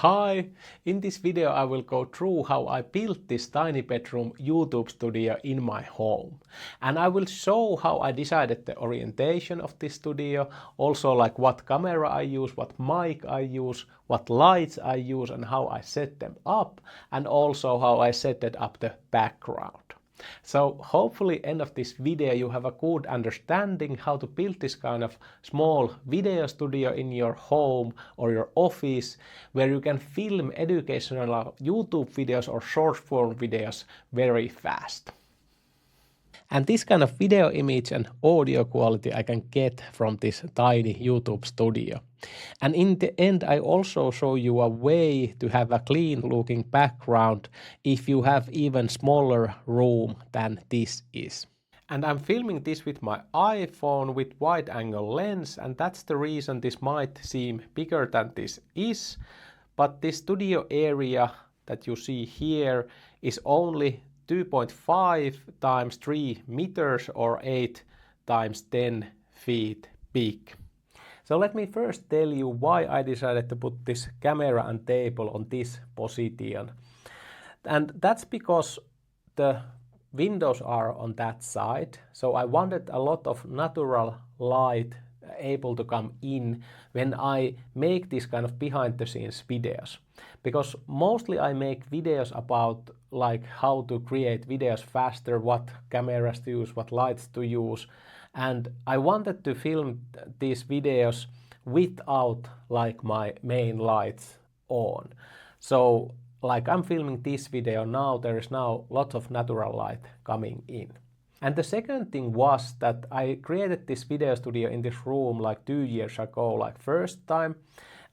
Hi! In this video I will go through how I built this tiny bedroom YouTube studio in my home. And I will show how I decided the orientation of this studio, also like what camera I use, what mic I use, what lights I use and how I set them up, and also how I set up the background. So hopefully end of this video you have a good understanding how to build this kind of small video studio in your home or your office where you can film educational YouTube videos or short form videos very fast. And this kind of video image and audio quality I can get from this tiny YouTube studio. And in the end I also show you a way to have a clean looking background if you have even smaller room than this is. And I'm filming this with my iPhone with wide angle lens, and that's the reason this might seem bigger than this is. But this studio area that you see here is only 2.5 times 3 meters or 8 times 10 feet big. So let me first tell you why I decided to put this camera and table on this position. And that's because the windows are on that side. So I wanted a lot of natural light able to come in when I make this kind of behind the scenes videos. Because mostly I make videos about like how to create videos faster, what cameras to use, what lights to use. And I wanted to film these videos without like my main lights on. So like I'm filming this video now, there is now lots of natural light coming in. And the second thing was that I created this video studio in this room like 2 years ago, like first time.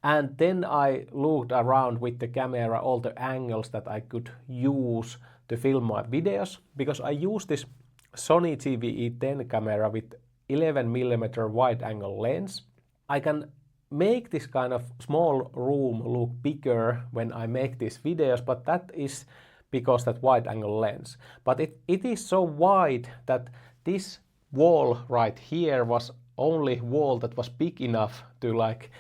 And then I looked around with the camera all the angles that I could use to film my videos, because I use this Sony GV-E10 camera with 11mm wide angle lens. I can make this kind of small room look bigger when I make these videos, but that is because that wide angle lens. But it is so wide that this wall right here was only wall that was big enough to like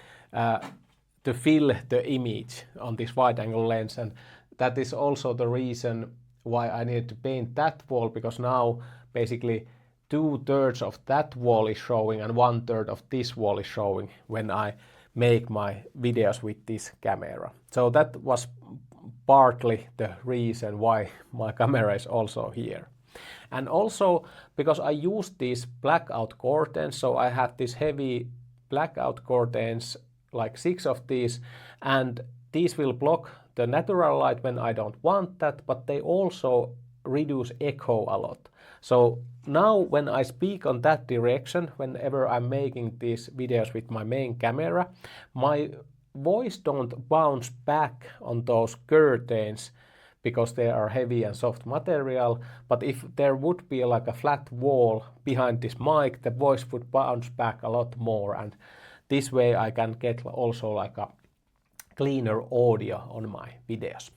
to fill the image on this wide angle lens, and that is also the reason why I needed to paint that wall, because now basically 2/3 of that wall is showing and 1/3 of this wall is showing when I make my videos with this camera. So that was partly the reason why my camera is also here. And also because I used these blackout curtains, so I have these heavy blackout curtains, like 6 of these, and these will block the natural light when I don't want that, but they also reduce echo a lot. So now when I speak on that direction, whenever I'm making these videos with my main camera, my voice don't bounce back on those curtains because they are heavy and soft material. But if there would be like a flat wall behind this mic, the voice would bounce back a lot more, and this way I can get also like a cleaner audio on my videos.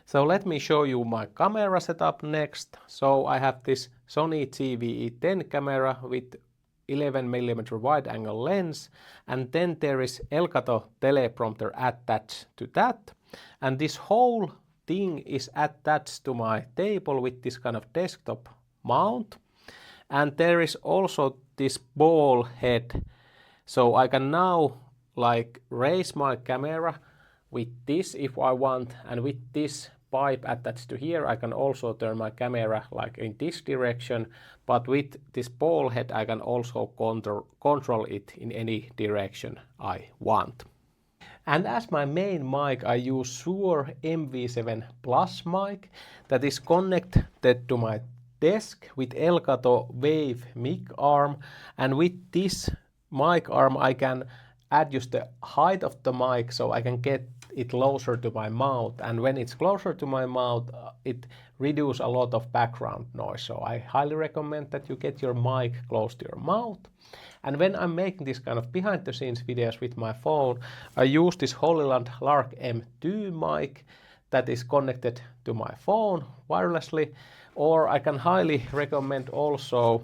So let me show you my camera setup next. So I have this Sony GV-E10 camera with 11mm wide angle lens, and then there is Elgato teleprompter attached to that, and this whole thing is attached to my table with this kind of desktop mount. And there is also this ball head, so I can now like raise my camera with this if I want, and with this pipe attached to here I can also turn my camera like in this direction, but with this ball head I can also control it in any direction I want. And as my main mic I use Shure MV7 Plus mic that is connected to my desk with Elgato Wave mic arm, and with this mic arm I can adjust the height of the mic so I can get it closer to my mouth, and when it's closer to my mouth it reduces a lot of background noise. So I highly recommend that you get your mic close to your mouth. And when I'm making this kind of behind the scenes videos with my phone, I use this Hollyland Lark M2 mic that is connected to my phone wirelessly, or I can highly recommend also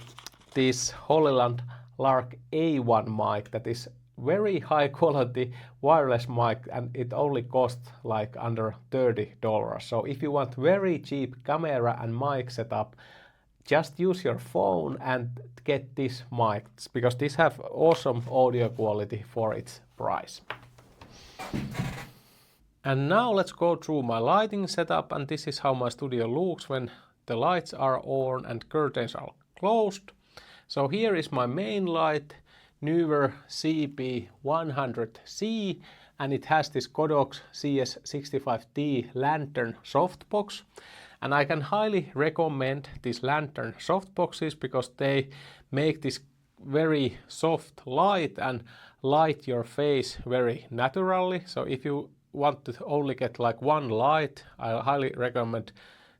this Hollyland Lark A1 mic that is very high quality wireless mic, and it only costs like under $30. So if you want very cheap camera and mic setup, just use your phone and get this mic, because this have awesome audio quality for its price. And now let's go through my lighting setup, and this is how my studio looks when the lights are on and curtains are closed. So here is my main light, newer CP100C, and it has this Godox CS65T lantern softbox. And I can highly recommend these lantern softboxes because they make this very soft light and light your face very naturally. So if you want to only get like one light, I highly recommend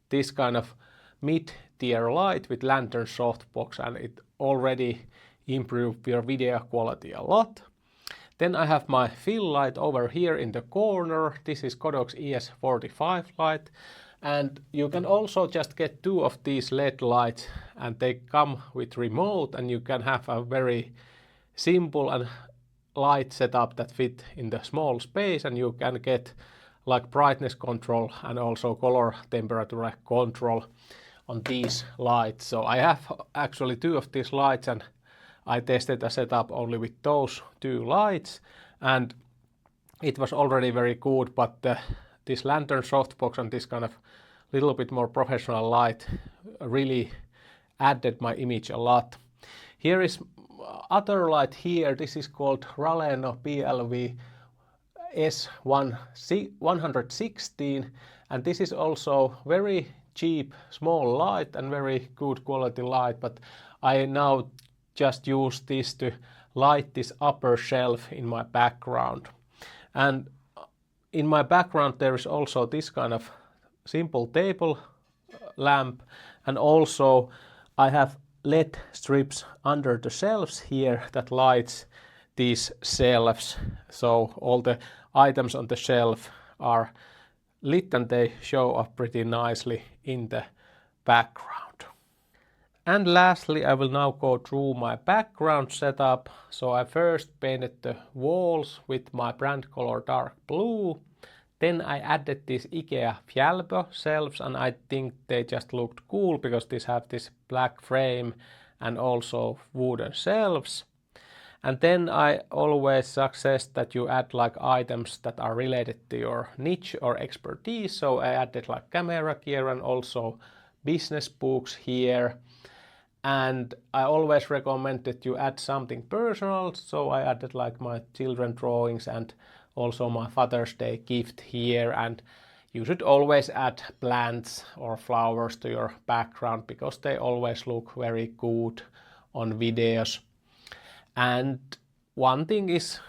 this kind of mid-tier light with lantern softbox, and it already improves your video quality a lot. Then I have my fill light over here in the corner. This is Godox ES45 light. And you can also just get two of these LED lights, and they come with remote, and you can have a very simple and light setup that fit in the small space, and you can get like brightness control and also color temperature control on these lights. So I have actually two of these lights, and I tested a setup only with those two lights, and it was already very good, but this lantern softbox and this kind of little bit more professional light really added my image a lot. Here is other light here. This is called Raleno PLV S116, and this is also very cheap small light and very good quality light, but I now just use this to light this upper shelf in my background. And in my background there is also this kind of simple table lamp, and also I have LED strips under the shelves here that lights these shelves. So all the items on the shelf are lit and they show up pretty nicely in the background. And lastly, I will now go through my background setup. So I first painted the walls with my brand color dark blue. Then I added these IKEA Fjällbö shelves, and I think they just looked cool because these have this black frame and also wooden shelves. And then I always suggest that you add like items that are related to your niche or expertise. So I added like camera gear and also business books here. And I always recommend that you add something personal. So I added like my children drawings and also my Father's Day gift here, and you should always add plants or flowers to your background because they always look very good on videos. And one thing is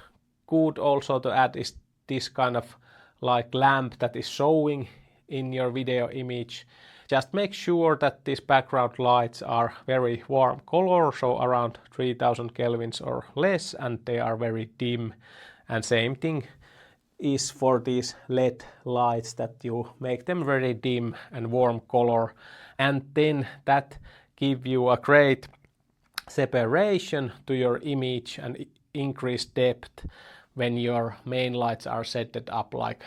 good also to add is this kind of like lamp that is showing in your video image. Just make sure that these background lights are very warm color, so around 3000 kelvins or less, and they are very dim. And same thing is for these LED lights, that you make them very dim and warm color, and then that give you a great separation to your image and increase depth when your main lights are set up like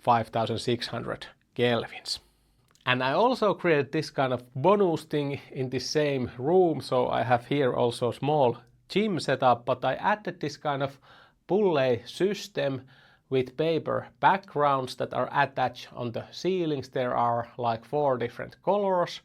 5600 kelvins. And I also created this kind of bonus thing in the same room, so I have here also small gym setup, but I added this kind of pulley system with paper backgrounds that are attached on the ceilings. There are like 4 different colors.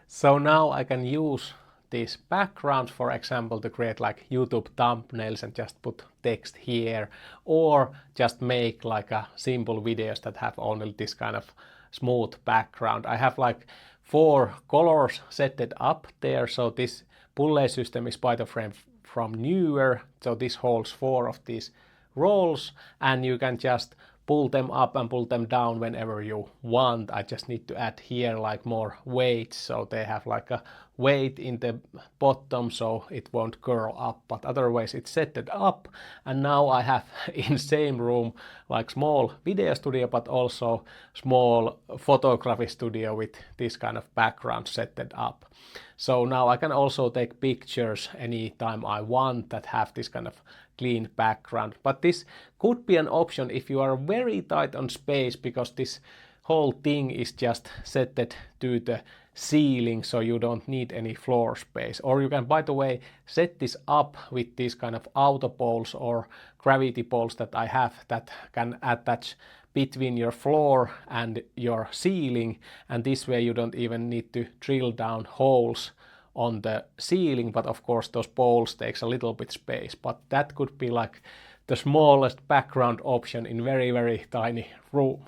So now I can use these backgrounds, for example, to create like YouTube thumbnails and just put text here, or just make like a simple videos that have only this kind of smooth background. I have like 4 colors set up there. So this pulley system is by the frame from Newer, so this holds 4 of these rolls, and you can just pull them up and pull them down whenever you want. I just need to add here like more weights, so they have like a weight in the bottom so it won't curl up, but otherwise it's set it up. And now I have in same room like small video studio but also small photography studio with this kind of background set it up. So now I can also take pictures anytime I want that have this kind of clean background. But this could be an option if you are very tight on space, because this whole thing is just set to the ceiling, so you don't need any floor space. Or you can, by the way, set this up with these kind of auto poles or gravity poles that I have that can attach between your floor and your ceiling, and this way you don't even need to drill down holes on the ceiling, but of course those poles takes a little bit space, but that could be like the smallest background option in very tiny room.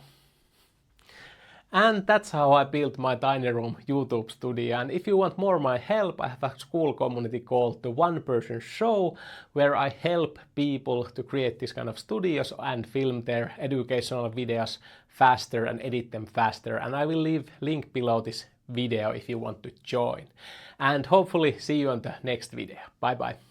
And that's how I built my tiny room YouTube studio. And if you want more of my help, I have a Skool community called the One-Person Show, where I help people to create this kind of studios and film their educational videos faster and edit them faster. And I will leave link below this video if you want to join. And hopefully see you on the next video. Bye bye.